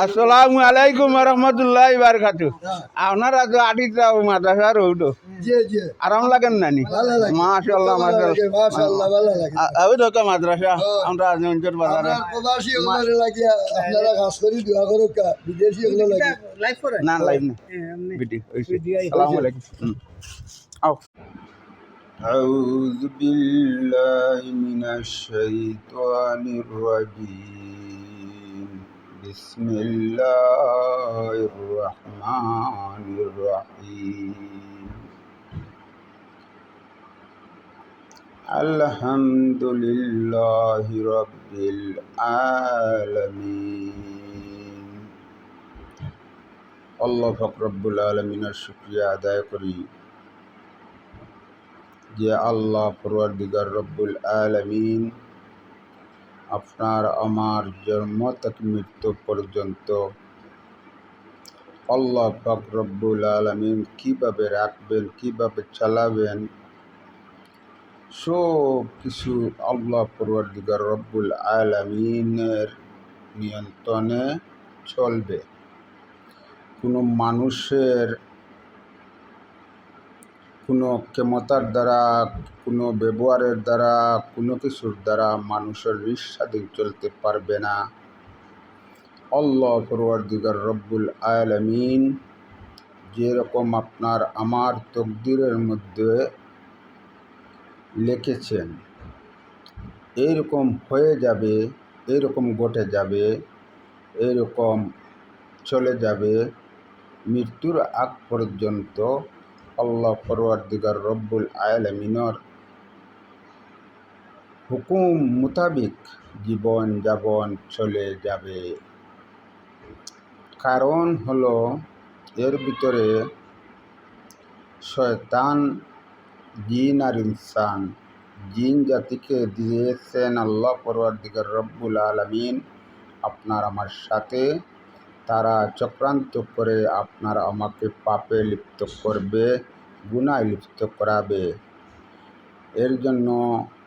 আসসালামু আলাইকুম রহমতুল্লাহ বারকাতু। আপনারা তো আটিটা মাদ্রাসার হইতো আরাম লাগেন নানি? মাশাআল্লাহ মাশাআল্লাহ আমি তো মাদ্রাসা আমরা অঞ্চল বাজারে না লাইভ না ভিডিও আসসালামু আলাইকুম। আও أعوذ بالله من الشيطان الرجيم بسم الله الرحمن الرحيم الحمد لله رب العالمين আল্লাহ পাক রব্বুল আলামিনের শুকরিয়া আদায় করি যে আল্লাহ পরওয়ারদিগার রব্বুল আলামিন আপনার আমার জন্ম থেকে মৃত্যু পর্যন্ত আল্লাহ পাক রব্বুল আলামিন কীভাবে রাখবেন, কীভাবে চালাবেন, সব কিছু আল্লাহ পরওয়ারদিগার রব্বুল আলামিনের নিয়ন্ত্রণে চলবে। কোনো মানুষের কোনো ক্ষমতার দ্বারা, কোনো ব্যবহারের দ্বারা, কোনো কিছুর দ্বারা মানুষের স্বাধীন চলতে পারবে না। আল্লাহ পরওয়ারদিগার রব্বুল আলামিন যেরকম আপনার আমার তকদিরের মধ্যে লিখেছেন এইরকম হয়ে যাবে, এইরকম ঘটে যাবে, এইরকম চলে যাবে মৃত্যুর আগ পর্যন্ত। আল্লাহ পরওয়ারদিগার রব্বুল আলামিনের হুকুম মোতাবিক জীবন যাপন চলে যাবে। কারণ হলো এর ভিতরে শয়তান, জিন আর ইনসান, জিন জাতিকে দিয়েছেন আল্লাহ পরওয়ারদিগার রব্বুল আলামিন আপনার আমার সাথে। তারা চক্রান্ত করে আপনার আমাকে পাপে লিপ্ত করবে, গুনায় লিপ্ত করাবে। এর জন্য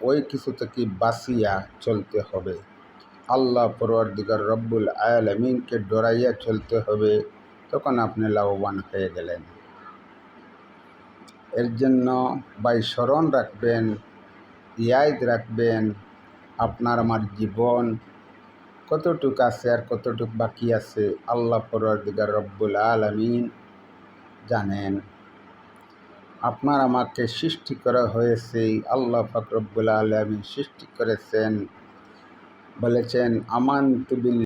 ওই কিছু থেকে বাঁচিয়া চলতে হবে। আল্লাহ পরওয়ারদিগার রব্বুল আলামিনকে ডরাইয়া চলতে হবে, তখন আপনি লাভবান হয়ে গেলেন। এর জন্য ভাই স্মরণ রাখবেন, ইয়াদ রাখবেন, আপনার আমার জীবন কতটুকু আছে আর কতটুকু বাকি আছে আল্লাহ পরওয়ারদিগার রব্বুল আলামিন জানেন। আপনার আমাকে সৃষ্টি করা হয়েছে, আল্লাহ পাক রব্বুল আলামিন সৃষ্টি করেছেন, বলেছেন আমানতু বিল্লাহ।